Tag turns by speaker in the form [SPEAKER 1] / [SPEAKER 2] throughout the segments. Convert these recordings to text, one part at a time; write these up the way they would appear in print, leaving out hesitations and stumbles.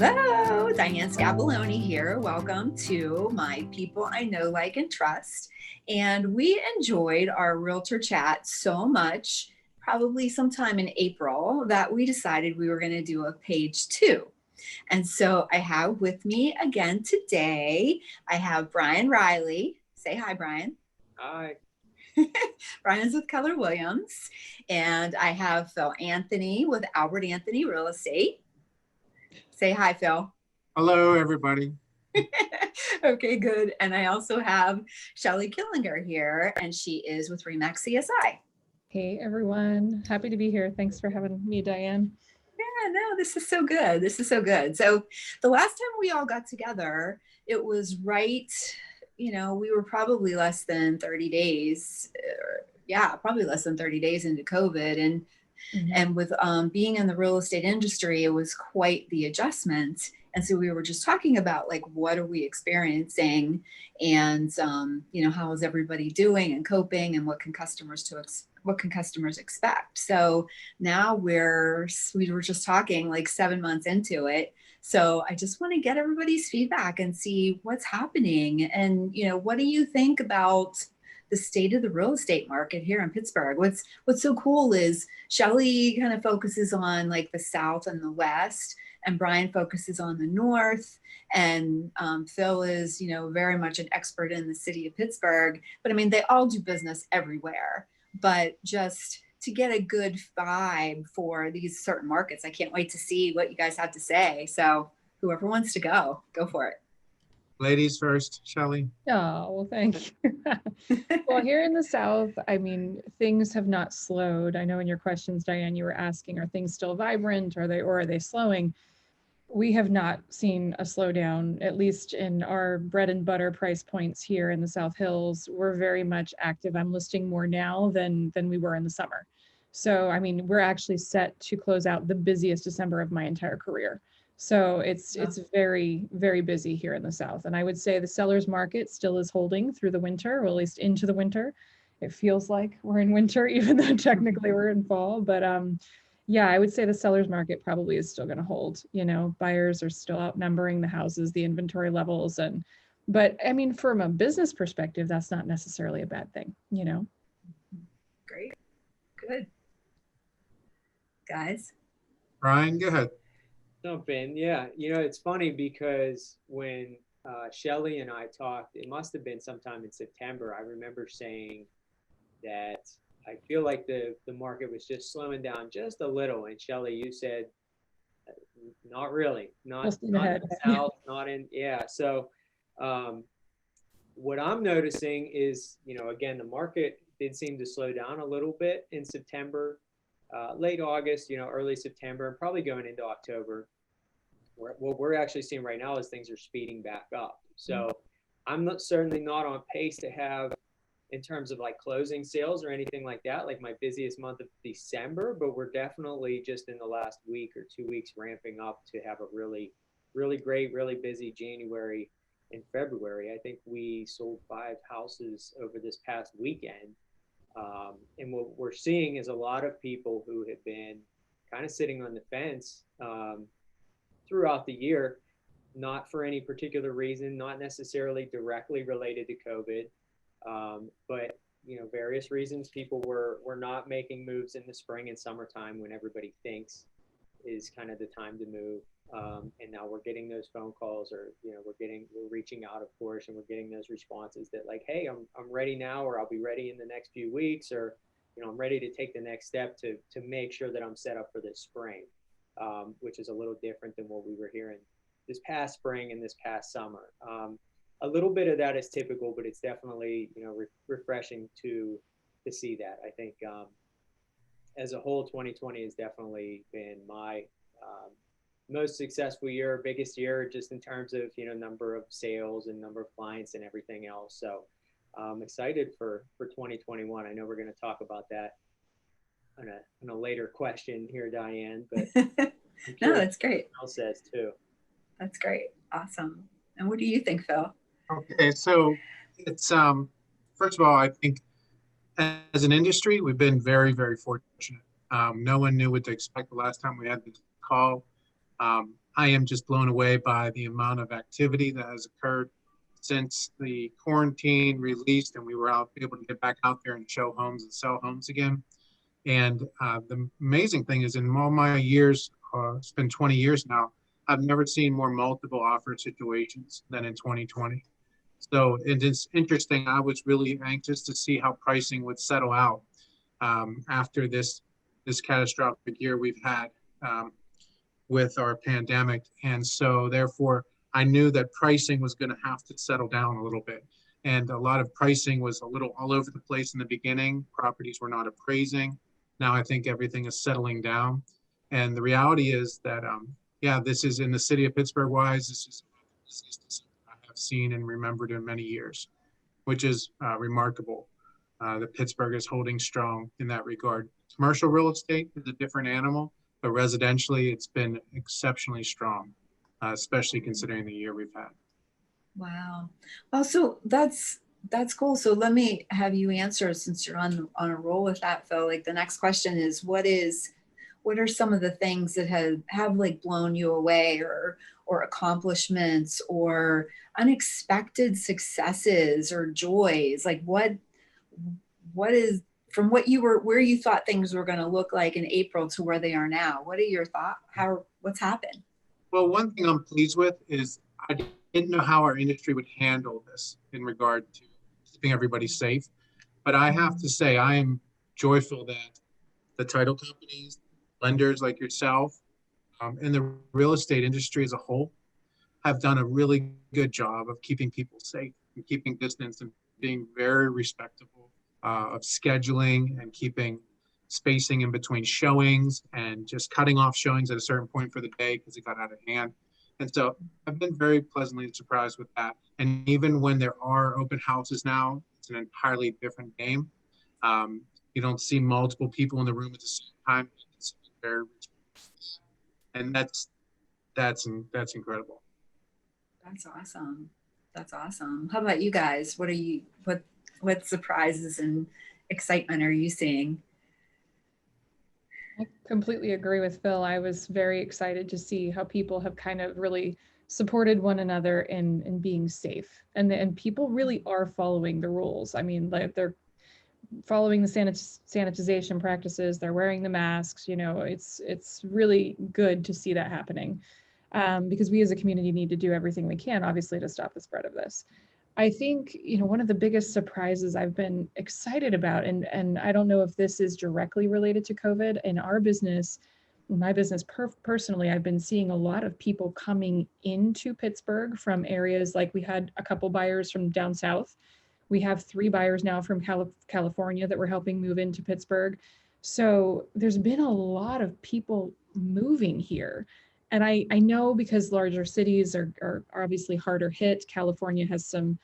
[SPEAKER 1] Hello, Diane Scabiloni here. Welcome to my People I Know, Like, and Trust. And we enjoyed our Realtor chat so much, probably sometime in April, that we decided we were going to do a page 2. And so I have with me again today, I have Bryan Reilly. Say hi, Bryan.
[SPEAKER 2] Hi.
[SPEAKER 1] Bryan's with Keller Williams. And I have Phil Anthony with Albert Anthony Real Estate. Say hi, Phil.
[SPEAKER 3] Hello, everybody.
[SPEAKER 1] Okay, good. And I also have Shelley Killinger here, and she is with Remax CSI.
[SPEAKER 4] Hey, everyone. Happy to be here. Thanks for having me, Diane.
[SPEAKER 1] Yeah, no, this is so good. This is so good. So the last time we all got together, it was right, we were probably less than 30 days. Probably less than 30 days into COVID. And with being in the real estate industry, it was quite the adjustment. And so we were just talking about, like, what are we experiencing, and how is everybody doing and coping, and what can customers expect? So now we were just talking like 7 months into it. So I just want to get everybody's feedback and see what's happening, and what do you think about the state of the real estate market here in Pittsburgh? What's so cool is Shelley kind of focuses on like the South and the West, and Bryan focuses on the North, and Phil is, very much an expert in the city of Pittsburgh. But I mean, they all do business everywhere, but just to get a good vibe for these certain markets, I can't wait to see what you guys have to say. So whoever wants to go for it.
[SPEAKER 3] Ladies first, Shelley.
[SPEAKER 4] Oh, well, thank you. Well, here in the South, I mean, things have not slowed. I know in your questions, Diane, you were asking, are things still vibrant? Or are they slowing? We have not seen a slowdown, at least in our bread and butter price points here in the South Hills. We're very much active. I'm listing more now than we were in the summer. So, I mean, we're actually set to close out the busiest December of my entire career. So it's very, very busy here in the South. And I would say the seller's market still is holding through the winter, or at least into the winter. It feels like we're in winter, even though technically we're in fall. But yeah, I would say the seller's market probably is still going to hold. Buyers are still outnumbering the houses, the inventory levels. But I mean, from a business perspective, that's not necessarily a bad thing,
[SPEAKER 1] Great. Good. Guys?
[SPEAKER 3] Bryan, go ahead.
[SPEAKER 2] Jump in. Yeah. It's funny because when Shelley and I talked, it must have been sometime in September. I remember saying that I feel like the market was just slowing down just a little. And Shelley, you said, not really, not in the South, not in, yeah. So what I'm noticing is, again, the market did seem to slow down a little bit in September. Late August, early September, and probably going into October. What we're actually seeing right now is things are speeding back up. So I'm certainly not on pace to have, in terms of like closing sales or anything like that, like my busiest month of December, but we're definitely just in the last week or 2 weeks ramping up to have a really, really great, really busy January and February. I think we sold 5 houses over this past weekend. And what we're seeing is a lot of people who have been kind of sitting on the fence throughout the year, not for any particular reason, not necessarily directly related to COVID, but various reasons. People were not making moves in the spring and summertime when everybody thinks is kind of the time to move. And now we're getting those phone calls, or we're reaching out, of course, and we're getting those responses that like, hey, I'm ready now, or I'll be ready in the next few weeks, or I'm ready to take the next step to make sure that I'm set up for this spring, which is a little different than what we were hearing this past spring and this past summer. A little bit of that is typical, but it's definitely refreshing to see that. I think as a whole, 2020 has definitely been my most successful year, biggest year, just in terms of number of sales and number of clients and everything else. So I'm excited for 2021. I know we're going to talk about that in a later question here, Diane, but
[SPEAKER 1] no, that's great.
[SPEAKER 2] Phil says too.
[SPEAKER 1] That's great. Awesome. And what do you think, Phil?
[SPEAKER 3] Okay, so it's first of all, I think as an industry, we've been very, very fortunate. No one knew what to expect the last time we had this call. I am just blown away by the amount of activity that has occurred since the quarantine released and we were able to get back out there and show homes and sell homes again. And the amazing thing is, in all my years, it's been 20 years now, I've never seen more multiple offer situations than in 2020. So it is interesting. I was really anxious to see how pricing would settle out after this catastrophic year we've had with our pandemic. And so therefore, I knew that pricing was going to have to settle down a little bit. And a lot of pricing was a little all over the place in the beginning. Properties were not appraising. Now I think everything is settling down. And the reality is that, yeah, this is in the city of Pittsburgh wise, this is the busiest I have seen and remembered in many years, which is remarkable. That Pittsburgh is holding strong in that regard. Commercial real estate is a different animal, but residentially it's been exceptionally strong, especially considering the year we've had.
[SPEAKER 1] Wow. Well, so that's cool. So let me have you answer, since you're on a roll with that, Phil. Like, the next question is, what are some of the things that have like blown you away, or accomplishments or unexpected successes or joys? Like, what is, from where you thought things were going to look like in April to where they are now? What are your thoughts? What's happened?
[SPEAKER 3] Well, one thing I'm pleased with is I didn't know how our industry would handle this in regard to keeping everybody safe. But I have to say, I am joyful that the title companies, lenders like yourself, and the real estate industry as a whole have done a really good job of keeping people safe and keeping distance and being very respectful of scheduling and keeping spacing in between showings and just cutting off showings at a certain point for the day because it got out of hand. And so I've been very pleasantly surprised with that. And even when there are open houses now, it's an entirely different game. You don't see multiple people in the room at the same time. It's very, and that's incredible.
[SPEAKER 1] That's awesome. That's awesome. How about you guys? What surprises and excitement are you seeing?
[SPEAKER 4] I completely agree with Phil. I was very excited to see how people have kind of really supported one another in being safe. And people really are following the rules. I mean, like, they're following the sanitization practices, they're wearing the masks, it's really good to see that happening. Because we as a community need to do everything we can, obviously, to stop the spread of this. I think, one of the biggest surprises I've been excited about, and I don't know if this is directly related to COVID, in our business, my business personally, I've been seeing a lot of people coming into Pittsburgh from areas, like we had a couple buyers from down south. We have 3 buyers now from California that we're helping move into Pittsburgh. So there's been a lot of people moving here. And I know, because larger cities are obviously harder hit. California has some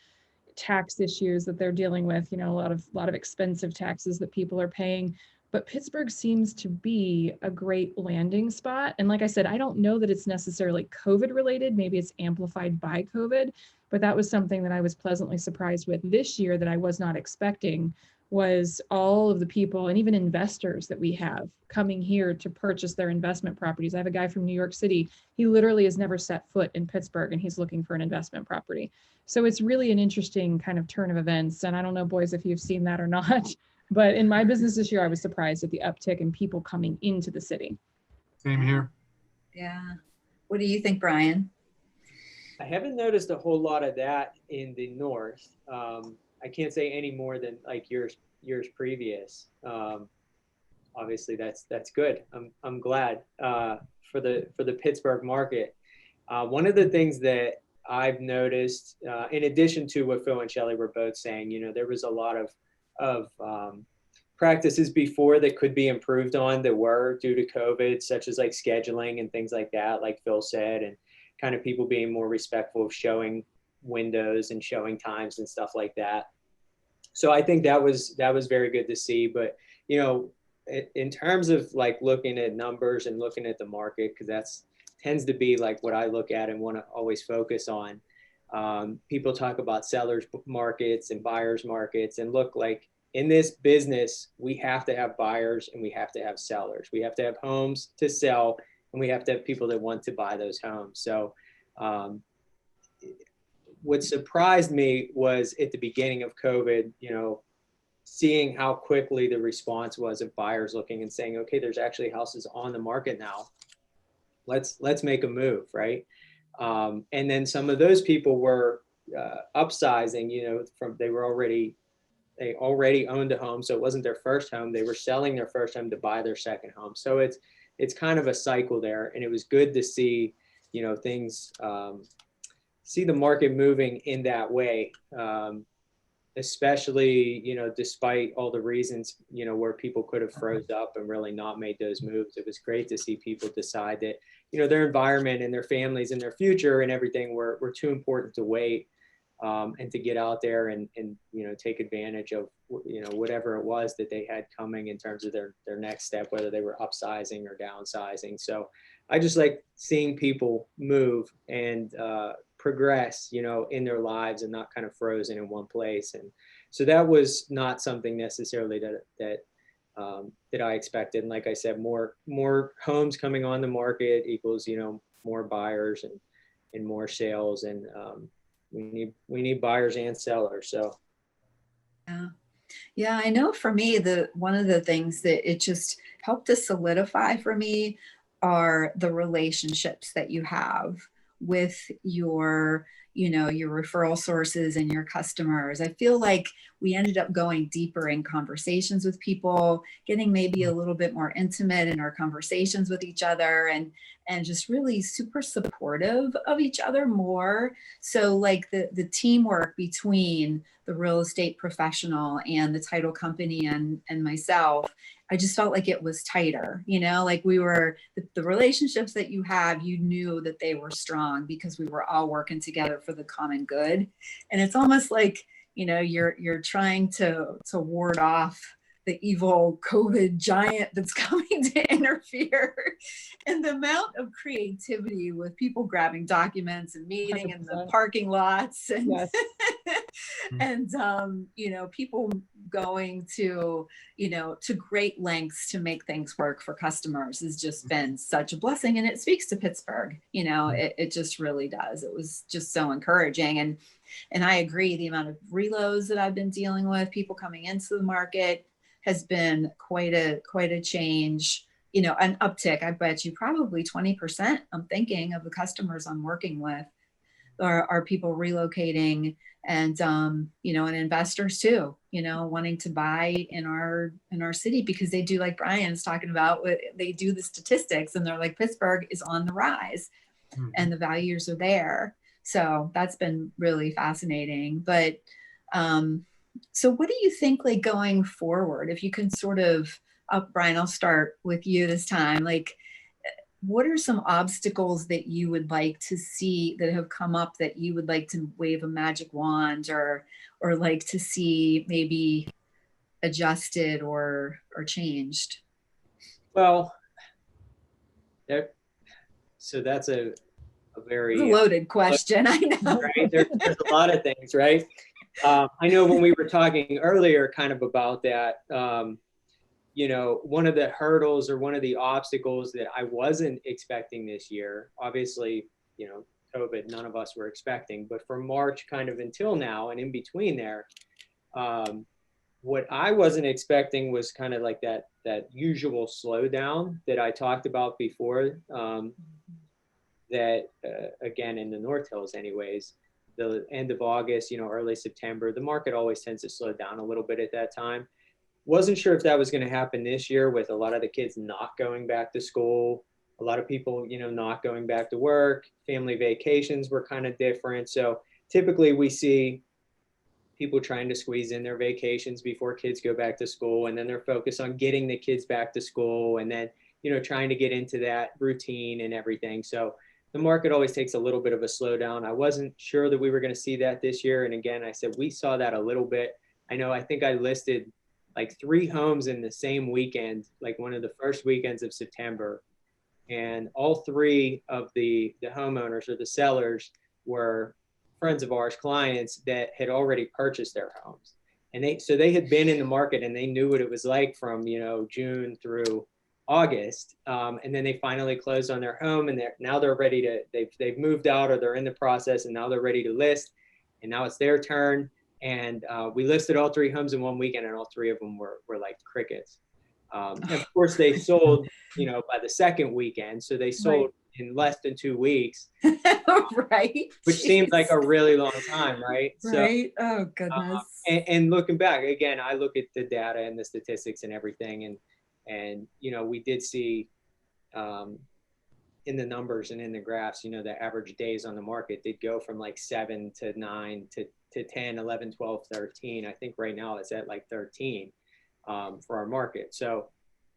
[SPEAKER 4] tax issues that they're dealing with, a lot of expensive taxes that people are paying. But Pittsburgh seems to be a great landing spot. And like I said, I don't know that it's necessarily COVID related. Maybe it's amplified by COVID, but that was something that I was pleasantly surprised with this year that I was not expecting, was all of the people and even investors that we have coming here to purchase their investment properties. I have a guy from New York City. He literally has never set foot in Pittsburgh, and he's looking for an investment property. So it's really an interesting kind of turn of events. And I don't know, boys, if you've seen that or not, but in my business this year, I was surprised at the uptick in people coming into the city.
[SPEAKER 3] Same here.
[SPEAKER 1] Yeah. What do you think, Bryan?
[SPEAKER 2] I haven't noticed a whole lot of that in the north. I can't say any more than like years previous. Obviously, that's good. I'm glad for the Pittsburgh market. One of the things that I've noticed, in addition to what Phil and Shelley were both saying, there was a lot of practices before that could be improved on that were due to COVID, such as like scheduling and things like that, like Phil said, and kind of people being more respectful of showing windows and showing times and stuff like that. So I think that was very good to see. But in terms of like looking at numbers and looking at the market, because that's tends to be like what I look at and want to always focus on. People talk about sellers markets and buyers markets, and look, like in this business, we have to have buyers and we have to have sellers. We have to have homes to sell and we have to have people that want to buy those homes. So what surprised me was at the beginning of COVID, seeing how quickly the response was of buyers looking and saying, okay, there's actually houses on the market now. Let's make a move, right? And then some of those people were upsizing, they already owned a home, so it wasn't their first home. They were selling their first home to buy their second home. So it's kind of a cycle there, and it was good to see, things, see the market moving in that way, especially, despite all the reasons, where people could have froze up and really not made those moves. It was great to see people decide that, their environment and their families and their future and everything were too important to wait, and to get out there and take advantage of, whatever it was that they had coming in terms of their next step, whether they were upsizing or downsizing. So I just like seeing people move and progress, in their lives and not kind of frozen in one place. And so that was not something necessarily that I expected. And like I said, more homes coming on the market equals, more buyers and more sales. And we need buyers and sellers. So.
[SPEAKER 1] Yeah, I know for me, one of the things that it just helped to solidify for me are the relationships that you have with your referral sources and your customers. I feel like we ended up going deeper in conversations with people, getting maybe a little bit more intimate in our conversations with each other, and just really super supportive of each other more. So like the teamwork between the real estate professional and the title company and myself, I just felt like it was tighter, like we were, the relationships that you have, you knew that they were strong because we were all working together for the common good. And it's almost like, you're trying to ward off the evil COVID giant that's coming to interfere. And the amount of creativity with people grabbing documents and meeting 100%. In the parking lots and, yes. And people going to great lengths to make things work for customers has just been such a blessing. And it speaks to Pittsburgh, it just really does. It was just so encouraging. And I agree, the amount of reloads that I've been dealing with, people coming into the market, has been quite a change, an uptick. I bet you probably 20%, I'm thinking, of the customers I'm working with are people relocating, and and investors too, wanting to buy in our city because they do, like Bryan's talking about, they do the statistics and they're like, Pittsburgh is on the rise, and the values are there. So that's been really fascinating. But so what do you think, like, going forward, if you can sort of, Bryan, I'll start with you this time. Like, what are some obstacles that you would like to see that have come up that you would like to wave a magic wand or like to see maybe adjusted or changed?
[SPEAKER 2] Well, so that's a very
[SPEAKER 1] loaded question. I know.
[SPEAKER 2] Right? There's a lot of things, right? I know when we were talking earlier kind of about that, one of the hurdles or one of the obstacles that I wasn't expecting this year, obviously, COVID, none of us were expecting, but from March kind of until now and in between there, what I wasn't expecting was kind of like that usual slowdown that I talked about before, that again, in the North Hills anyways, the end of August, early September, the market always tends to slow down a little bit at that time. Wasn't sure if that was going to happen this year with a lot of the kids not going back to school, a lot of people, not going back to work, family vacations were kind of different. So typically we see people trying to squeeze in their vacations before kids go back to school, and then they're focused on getting the kids back to school, and then, trying to get into that routine and everything. So the market always takes a little bit of a slowdown. I wasn't sure that we were going to see that this year. And again, I said, we saw that a little bit. I think I listed like 3 homes in the same weekend, like one of the first weekends of September. And all 3 of the homeowners or the sellers were friends of ours, clients that had already purchased their homes. And they had been in the market and they knew what it was like from, June through August, and then they finally closed on their home, and now they're ready to, they've moved out, or they're in the process, and now they're ready to list, and now it's their turn. And we listed all 3 homes in one weekend, and all 3 of them were like crickets. And of course, they sold, by the second weekend, so they sold in less than 2 weeks,
[SPEAKER 1] right?
[SPEAKER 2] Which seems like a really long time, right?
[SPEAKER 1] Right. Oh goodness.
[SPEAKER 2] And looking back again, I look at the data and the statistics and everything, and we did see in the numbers and in the graphs, the average days on the market did go from like 7 to 9 to 10, 11, 12, 13. I think right now it's at like 13 for our market. So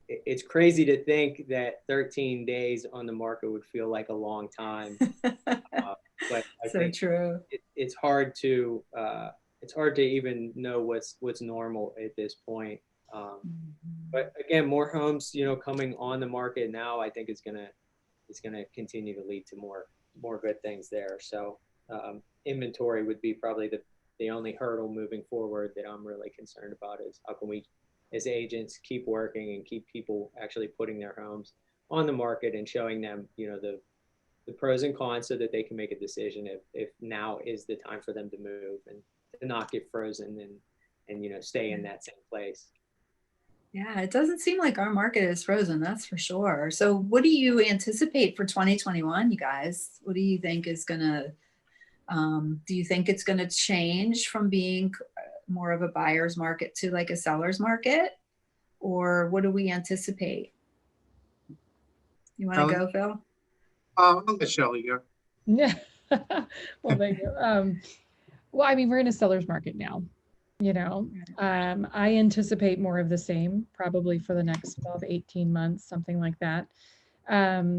[SPEAKER 2] it's crazy to think that 13 days on the market would feel like a long time. But I think
[SPEAKER 1] true.
[SPEAKER 2] It's hard to even know what's normal at this point. But again, more homes, coming on the market now, I think it's gonna continue to lead to more good things there. So inventory would be probably the only hurdle moving forward that I'm really concerned about, is how can we, as agents, keep working and keep people actually putting their homes on the market and showing them, the pros and cons, so that they can make a decision if now is the time for them to move and to not get frozen and stay in that same place.
[SPEAKER 1] Yeah, it doesn't seem like our market is frozen, that's for sure. So what do you anticipate for 2021, you guys? What do you think is gonna, do you think it's gonna change from being more of a buyer's market to like a seller's market? Or what do we anticipate? You wanna go, Phil?
[SPEAKER 3] I'll let Shelley go.
[SPEAKER 4] Yeah. Well, thank you. Well, I mean, we're in a seller's market now. I anticipate more of the same, probably for the next 12, 18 months, something like that.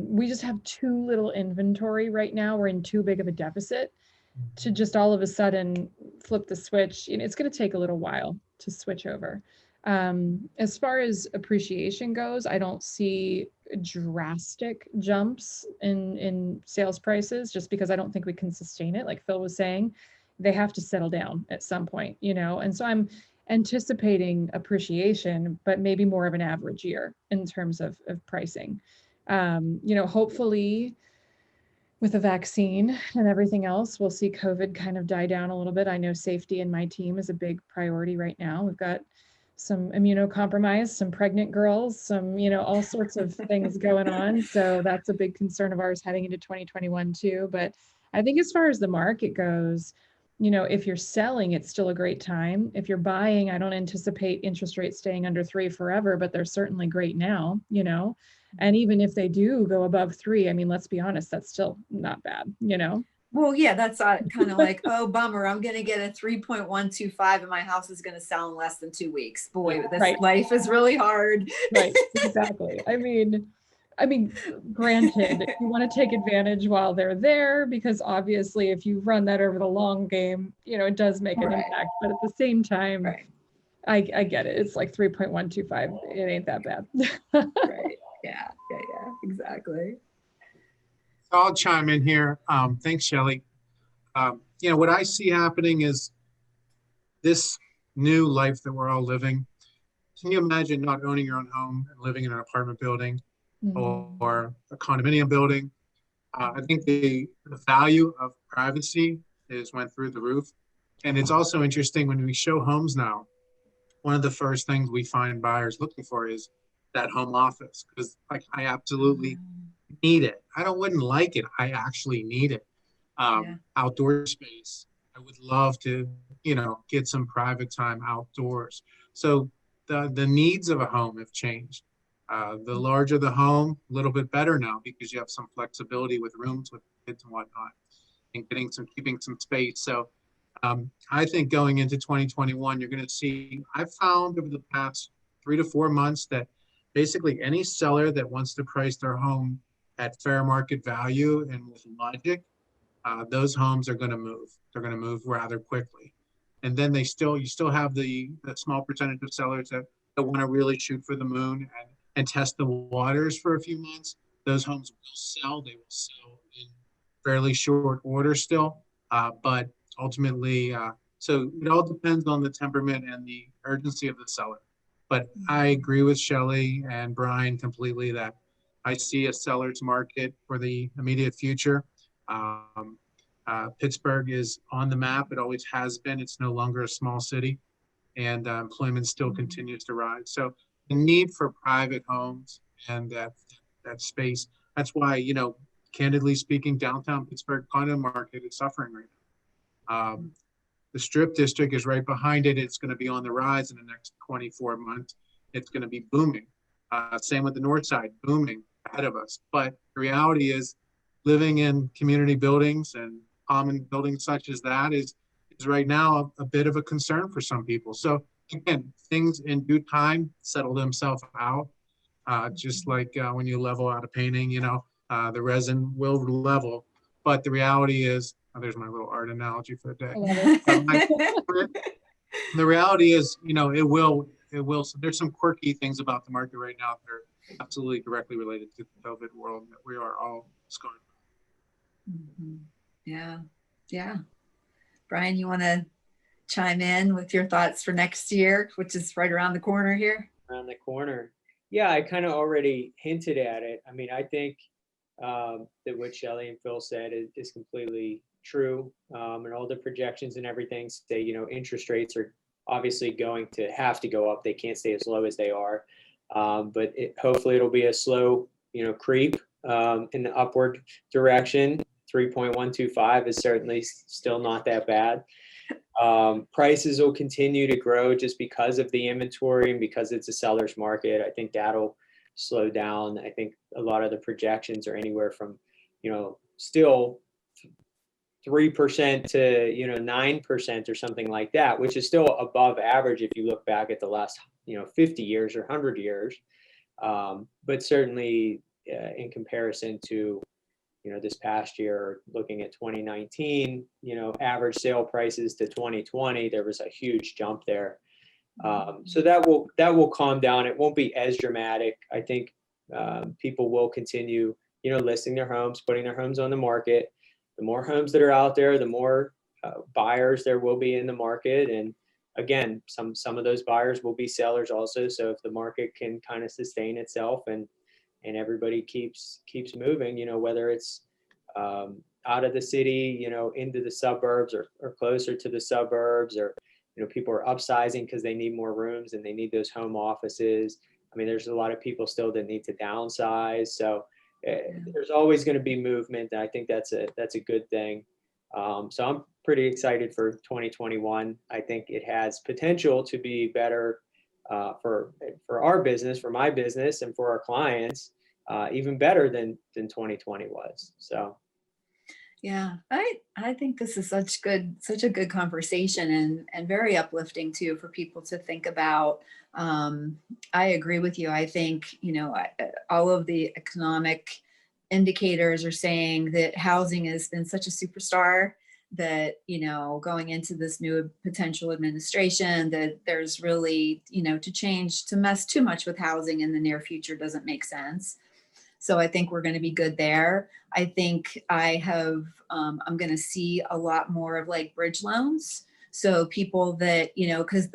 [SPEAKER 4] We just have too little inventory right now. We're in too big of a deficit to just all of a sudden flip the switch. It's going to take a little while to switch over. As far as appreciation goes, I don't see drastic jumps in sales prices, just because I don't think we can sustain it. Like Phil was saying, they have to settle down at some point, and so I'm anticipating appreciation, but maybe more of an average year in terms of pricing. Hopefully with a vaccine and everything else, we'll see COVID kind of die down a little bit. I know safety in my team is a big priority right now. We've got some immunocompromised, some pregnant girls, some, all sorts of things going on. So that's a big concern of ours heading into 2021 too. But I think as far as the market goes, if you're selling, it's still a great time. If you're buying, I don't anticipate interest rates staying under 3 forever, but they're certainly great now, and even if they do go above 3, I mean, let's be honest, that's still not bad,
[SPEAKER 1] Well, yeah, that's kind of like, oh, bummer, I'm going to get a 3.125 and my house is going to sell in less than 2 weeks. Boy, this life is really hard.
[SPEAKER 4] Right, exactly. I mean, granted, you want to take advantage while they're there, because obviously if you run that over the long game, it does make an impact. But at the same time, I get it. It's like 3.125. It ain't that bad.
[SPEAKER 1] Right. Yeah, exactly.
[SPEAKER 3] So I'll chime in here. Thanks, Shelley. What I see happening is this new life that we're all living. Can you imagine not owning your own home and living in an apartment building or a condominium building? I think the value of privacy went through the roof. And it's also interesting when we show homes now, one of the first things we find buyers looking for is that home office, because I absolutely need it. Wouldn't like it. I actually need it. Outdoor space. I would love to, get some private time outdoors. So the needs of a home have changed. The larger the home, a little bit better now, because you have some flexibility with rooms with kids and whatnot, and keeping some space. So I think going into 2021, you're going to see, I've found over the past 3 to 4 months that basically any seller that wants to price their home at fair market value and with logic, those homes are going to move. They're going to move rather quickly. And then you still have the small percentage of sellers that want to really shoot for the moon and test the waters for a few months. Those homes will sell. They will sell in fairly short order still. But ultimately, so it all depends on the temperament and the urgency of the seller. But I agree with Shelley and Bryan completely that I see a seller's market for the immediate future. Pittsburgh is on the map. It always has been. It's no longer a small city, and employment still continues to rise. So the need for private homes and that space. That's why, you know, candidly speaking, downtown Pittsburgh condo market is suffering right now. The Strip District is right behind it. It's going to be on the rise in the next 24 months. It's going to be booming. Same with the North Side, booming ahead of us. But the reality is, living in community buildings and common buildings such as that is right now a bit of a concern for some people. So again, things in due time settle themselves out. Just like when you level out a painting, you know, the resin will level. But the reality is, there's my little art analogy for the day. The reality is, you know, it will. So there's some quirky things about the market right now that are absolutely directly related to the COVID world that we are all scarred.
[SPEAKER 1] Yeah. Yeah. Bryan, you want to chime in with your thoughts for next year, which is right around the corner here?
[SPEAKER 2] Around the corner. Yeah, I kind of already hinted at it. I mean, I think that what Shelley and Phil said is completely true. And all the projections and everything say, you know, interest rates are obviously going to have to go up. They can't stay as low as they are. But hopefully it'll be a slow, you know, creep in the upward direction. 3.125 is certainly still not that bad. Prices will continue to grow just because of the inventory and because it's a seller's market. I think that'll slow down. I think a lot of the projections are anywhere from, you know, still 3% to, you know, 9% or something like that, which is still above average if you look back at the last, you know, 50 years or 100 years. But certainly in comparison to, you know, this past year, looking at 2019, you know, average sale prices to 2020, there was a huge jump there. So that will calm down. It won't be as dramatic. I think people will continue, you know, listing their homes, putting their homes on the market. The more homes that are out there, the more buyers there will be in the market. And again, some of those buyers will be sellers also. So if the market can kind of sustain itself and everybody keeps moving, you know, whether it's out of the city, you know, into the suburbs or closer to the suburbs, or, you know, people are upsizing because they need more rooms and they need those home offices. I mean, there's a lot of people still that need to downsize. So there's always going to be movement. And I think that's a good thing. So I'm pretty excited for 2021. I think it has potential to be better for our business, for my business, and for our clients, even better than 2020 was. So.
[SPEAKER 1] Yeah, I think this is such a good conversation and very uplifting too for people to think about. I agree with you. I think, you know, all of the economic indicators are saying that housing has been such a superstar that, you know, going into this new potential administration, that there's really, you know, to mess too much with housing in the near future doesn't make sense. So I think we're going to be good there. I think I'm going to see a lot more of like bridge loans. So people that, you know, because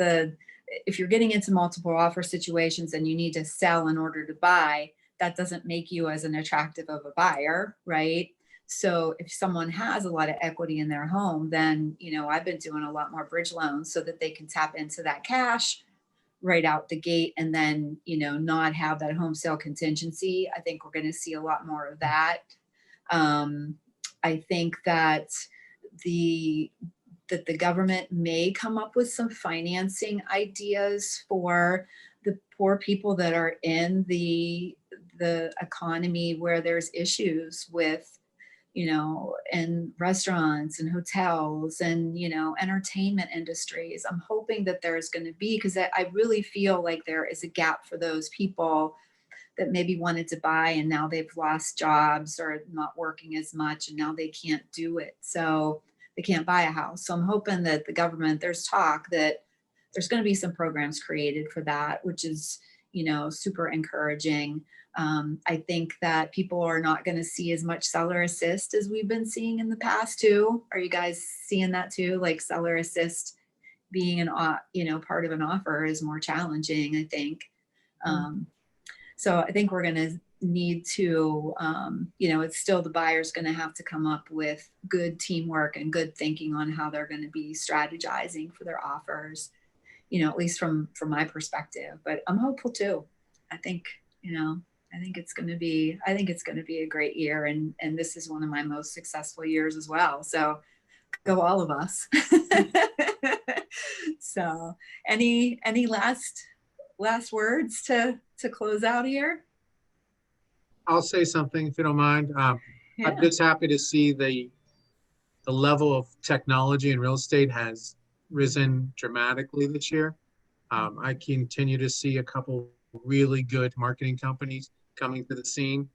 [SPEAKER 1] if you're getting into multiple offer situations and you need to sell in order to buy, that doesn't make you as an attractive of a buyer, right? So if someone has a lot of equity in their home, then, you know, I've been doing a lot more bridge loans so that they can tap into that cash right out the gate and then, you know, not have that home sale contingency. I think we're going to see a lot more of that. I think that the government may come up with some financing ideas for the poor people that are in the economy where there's issues with, you know, in restaurants and hotels and, you know, entertainment industries. I'm hoping that there's going to be, because I really feel like there is a gap for those people that maybe wanted to buy and now they've lost jobs or not working as much and now they can't do it. So they can't buy a house. So I'm hoping that the government, there's talk that there's going to be some programs created for that, which is, you know, super encouraging. I think that people are not going to see as much seller assist as we've been seeing in the past too. Are you guys seeing that too? Like seller assist being part of an offer is more challenging, I think. So I think we're going to need to, it's still the buyer's going to have to come up with good teamwork and good thinking on how they're going to be strategizing for their offers, at least from my perspective. But I'm hopeful too. I think it's going to be a great year, and this is one of my most successful years as well. So go all of us. So any last words to close out here?
[SPEAKER 3] I'll say something if you don't mind.
[SPEAKER 1] Yeah.
[SPEAKER 3] I'm just happy to see the level of technology in real estate has risen dramatically this year. I continue to see a couple really good marketing companies coming to the scene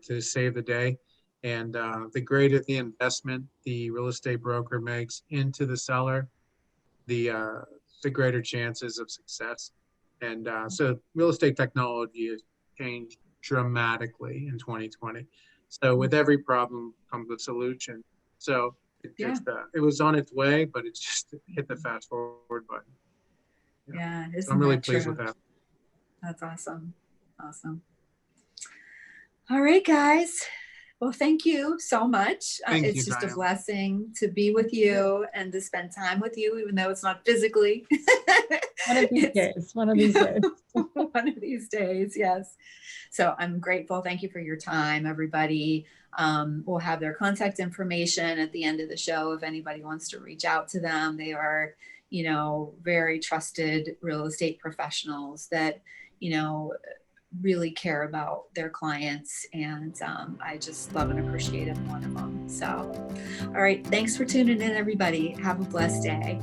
[SPEAKER 3] to save the day. And the greater the investment the real estate broker makes into the seller, the greater chances of success. And so real estate technology has changed dramatically in 2020. So with every problem comes a solution. So it was on its way, but it just hit the fast forward button.
[SPEAKER 1] Yeah,
[SPEAKER 3] so I'm really pleased with that.
[SPEAKER 1] That's awesome. Awesome. All right, guys. Well, thank you so much. It's just
[SPEAKER 3] Diane.
[SPEAKER 1] A blessing to be with you and to spend time with you, even though it's not physically.
[SPEAKER 4] One of these days.
[SPEAKER 1] One of these days, yes. So I'm grateful. Thank you for your time, everybody. We'll have their contact information at the end of the show if anybody wants to reach out to them. They are, very trusted real estate professionals that, really care about their clients, and I just love and appreciate every one of them. So, all right, thanks for tuning in, everybody. Have a blessed day.